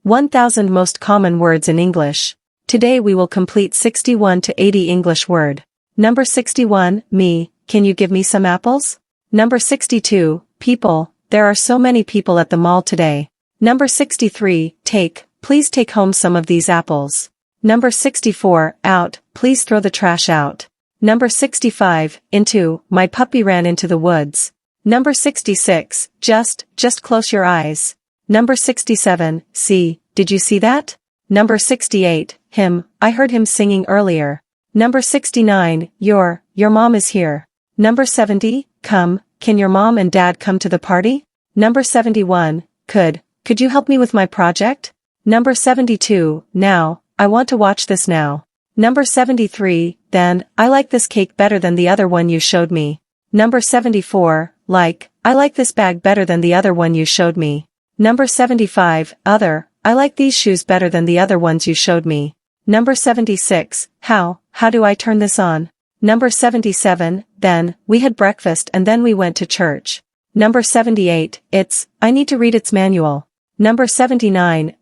1000 most common words in English. Today we will complete 61 to 80 English word. Number 61, me, can you give me some apples? Number 62, people, there are so many people at the mall today. Number 63, take, please take home some of these apples. Number 64, out, please throw the trash out. Number 65, into, my puppy ran into the woods. Number 66, just close your eyes. Number 67, see, did you see that? Number 68, him, I heard him singing earlier. Number 69, your mom is here. Number 70, come, can your mom and dad come to the party? Number 71, could you help me with my project? Number 72, now, I want to watch this now. Number 73, then, I like this cake better than the other one you showed me. Number 74, I like this bag better than the other one you showed me. Number 75, other, I like these shoes better than the other ones you showed me. Number 76, how do I turn this on? Number 77, then, we had breakfast and then we went to church. Number 78, I need to read its manual. Number 79,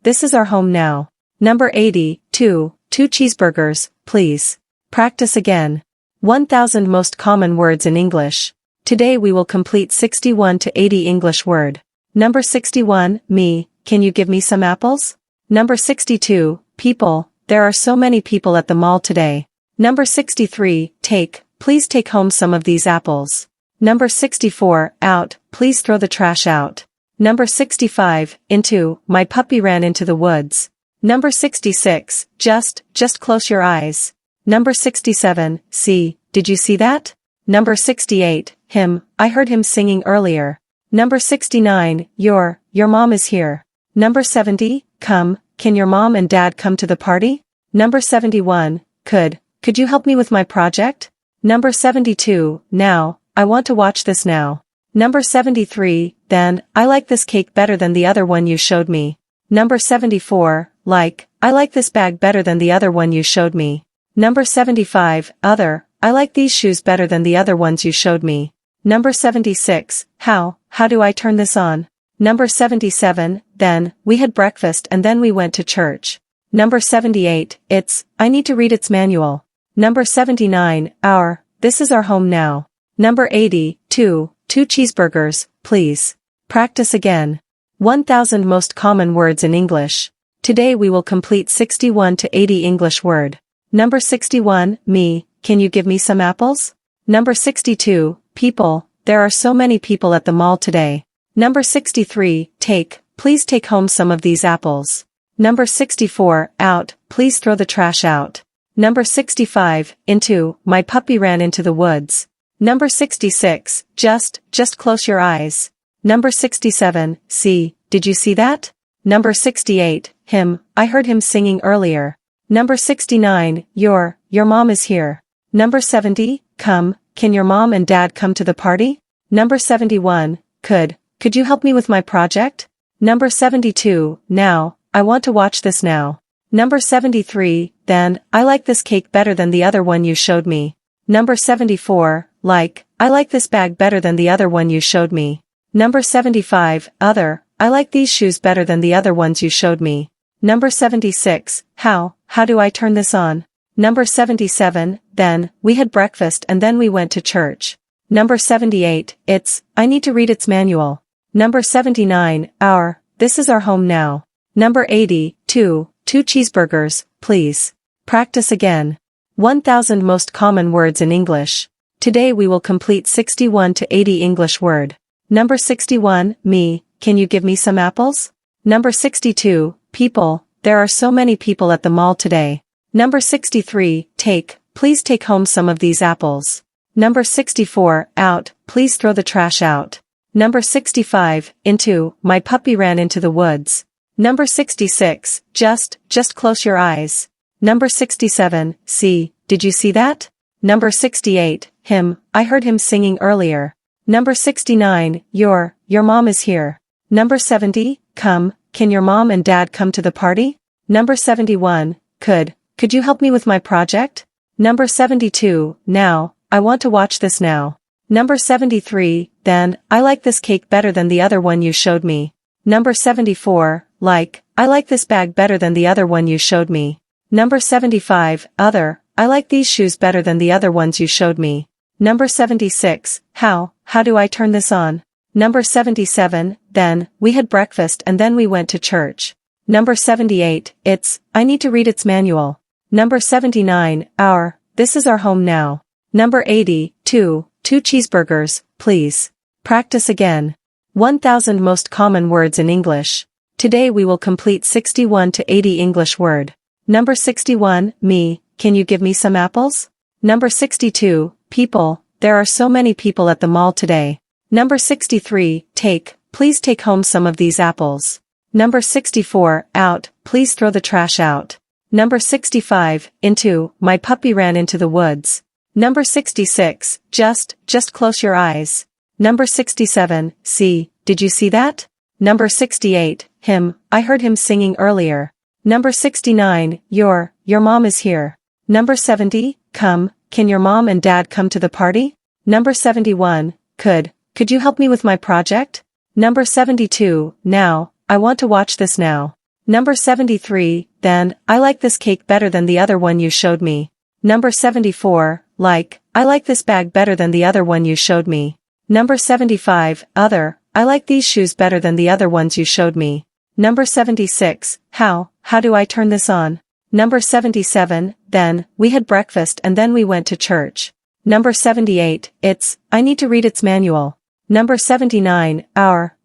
this is our home now. Number 80, two cheeseburgers, please. Practice again. 1000 most common words in English. Today we will complete 61 to 80 English word. Number 61, me, can you give me some apples? Number 62, people, there are so many people at the mall today. Number 63, take, please take home some of these apples. Number 64, out, please throw the trash out. Number 65, into, my puppy ran into the woods. Number 66, just close your eyes. Number 67, see, did you see that? Number 68, him, I heard him singing earlier. Number 69, your mom is here. Number 70, come, can your mom and dad come to the party? Number 71, could you help me with my project? Number 72, now, I want to watch this now. Number 73, then, I like this cake better than the other one you showed me. Number 74, I like this bag better than the other one you showed me. Number 75, other, I like these shoes better than the other ones you showed me. Number 76, how do I turn this on? Number 77, then, we had breakfast and then we went to church. Number 78, I need to read its manual. Number 79, this is our home now. Number 80, two cheeseburgers, please. Practice again. 1000 most common words in English. Today we will complete 61 to 80 English word. Number 61, me, can you give me some apples? Number 62, people, there are so many people at the mall today. Number 63, take, please take home some of these apples. Number 64, out, please throw the trash out. Number 65, into, my puppy ran into the woods. Number 66, just close your eyes. Number 67, see, did you see that? Number 68, him, I heard him singing earlier. Number 69, your mom is here. Number 70, come, can your mom and dad come to the party? Number 71, could you help me with my project? Number 72, now, I want to watch this now. Number 73, then, I like this cake better than the other one you showed me. Number 74, I like this bag better than the other one you showed me. Number 75, other, I like these shoes better than the other ones you showed me. Number 76, how do I turn this on? Number 77, then, we had breakfast and then we went to church. Number 78, I need to read its manual. Number 79, this is our home now. Number 80, two cheeseburgers, please. Practice again. 1000 most common words in English. Today we will complete 61 to 80 English word. Number 61, me, can you give me some apples? Number 62, people, there are so many people at the mall today. Number 63, take, please take home some of these apples. Number 64, out, please throw the trash out. Number 65, into, my puppy ran into the woods. Number 66, just close your eyes. Number 67, see, did you see that? Number 68, him, I heard him singing earlier. Number 69, your mom is here. Number 70, come, can your mom and dad come to the party? Number 71, could you help me with my project? Number 72, now, I want to watch this now. Number 73, then, I like this cake better than the other one you showed me. Number 74, I I like this bag better than the other one you showed me. Number 75, other, I like these shoes better than the other ones you showed me. Number 76, how do I turn this on? Number 77, then, we had breakfast and then we went to church. Number 78, I need to read its manual. Number 79, this is our home now. Number 80, two cheeseburgers, please. Practice again. 1000 most common words in English. Today we will complete 61 to 80 English word. Number 61, me, can you give me some apples? Number 62, people, there are so many people at the mall today. Number 63, please take home some of these apples. Number 64, out, please throw the trash out. Number 65, into, my puppy ran into the woods. Number 66, just close your eyes. Number 67, see, did you see that? Number 68, him, I heard him singing earlier. Number 69, your mom is here. Number 70, come, can your mom and dad come to the party? Number 71, could you help me with my project? Number 72, now, I want to watch this now. Number 73, then, I like this cake better than the other one you showed me. Number 74, I like this bag better than the other one you showed me. Number 75, other, I like these shoes better than the other ones you showed me. Number 76, how do I turn this on? Number 77, then, we had breakfast and then we went to church. Number 78, I need to read its manual. Number 79,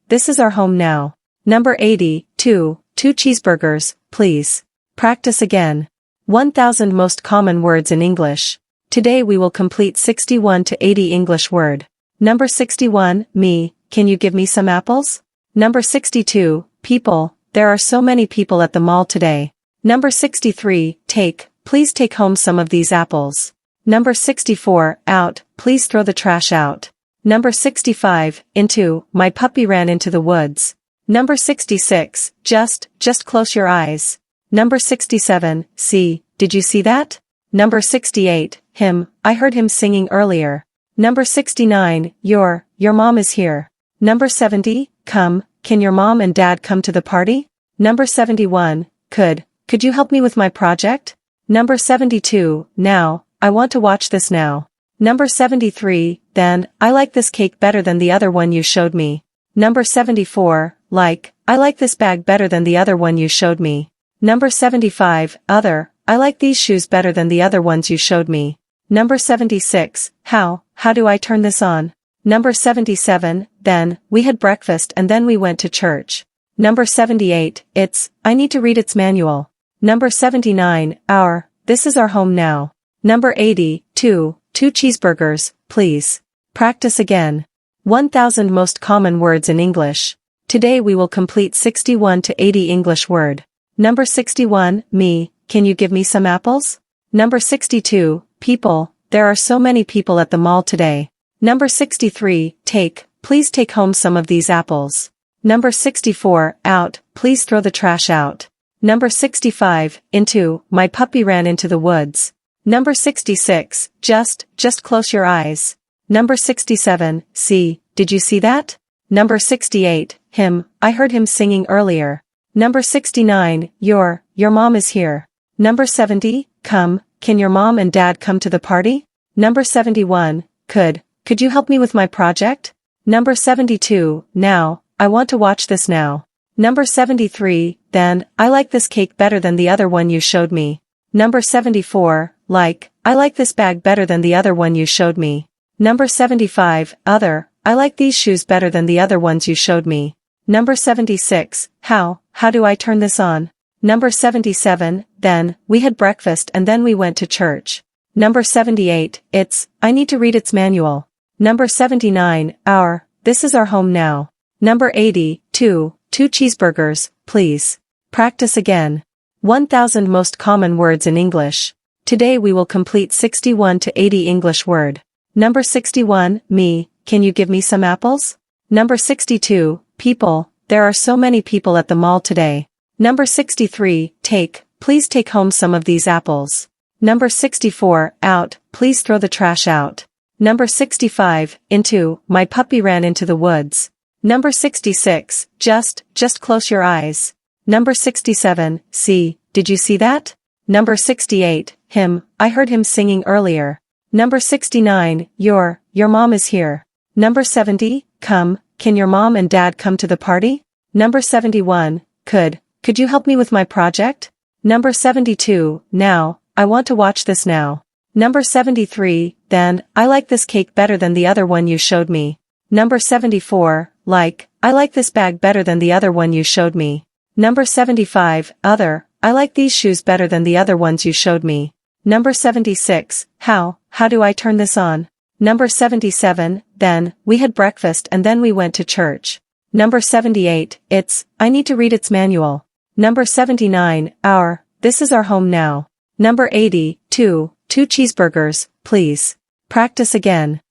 this is our home now. Number 80, two cheeseburgers, please. Practice again. 1000 most common words in English. Today we will complete 61 to 80 English word. Number 61, me, can you give me some apples? Number 62, people, there are so many people at the mall today. Number 63, please take home some of these apples. Number 64, out, please throw the trash out. Number 65, into, my puppy ran into the woods. Number 66, just close your eyes. Number 67, see, did you see that? Number 68, him, I heard him singing earlier. Number 69, your mom is here. Number 70, come, can your mom and dad come to the party? Number 71, could you help me with my project? Number 72, now, I want to watch this now. Number 73, then, I like this cake better than the other one you showed me. Number 74, I like this bag better than the other one you showed me. Number 75, other, I like these shoes better than the other ones you showed me. Number 76, how do I turn this on? Number 77, then, we had breakfast and then we went to church. Number 78, I need to read its manual. Number 79, this is our home now. Number 80, two cheeseburgers, please. Practice again. 1000 most common words in English. Today we will complete 61 to 80 English word. Number 61, me, can you give me some apples? Number 62, people, there are so many people at the mall today. Number 63, please take home some of these apples. Number 64, out, please throw the trash out. Number 65, into, my puppy ran into the woods. Number 66, just close your eyes. Number 67, see, did you see that? Number 68, him, I heard him singing earlier. Number 69, your mom is here. Number 70, come, can your mom and dad come to the party? Number 71, could you help me with my project? Number 72, now, I want to watch this now. Number 73, then, I like this cake better than the other one you showed me. Number 74, I like this bag better than the other one you showed me. Number 75, other, I like these shoes better than the other ones you showed me. Number 76, how do I turn this on? Number 77, then, we had breakfast and then we went to church. Number 78, I need to read its manual. Number 79, this is our home now. Number 80, two cheeseburgers, please. Practice again. 1000 most common words in English. Today we will complete 61 to 80 English word. Number 61, me, can you give me some apples? Number 62, people, there are so many people at the mall today. Number 63, please take home some of these apples. Number 64, out, please throw the trash out. Number 65, into, my puppy ran into the woods. Number 66, just close your eyes. Number 67, see, did you see that? Number 68, him, I heard him singing earlier. Number 69, your mom is here. Number 70, come, can your mom and dad come to the party? Number 71, could you help me with my project? Number 72, now, I want to watch this now. Number 73, then, I like this cake better than the other one you showed me. Number 74, I like this bag better than the other one you showed me. Number 75, other, I like these shoes better than the other ones you showed me. Number 76, how do I turn this on? Number 77, then, we had breakfast and then we went to church. Number 78, I need to read its manual. Number 79, this is our home now. Number 80, two cheeseburgers, please. Practice again.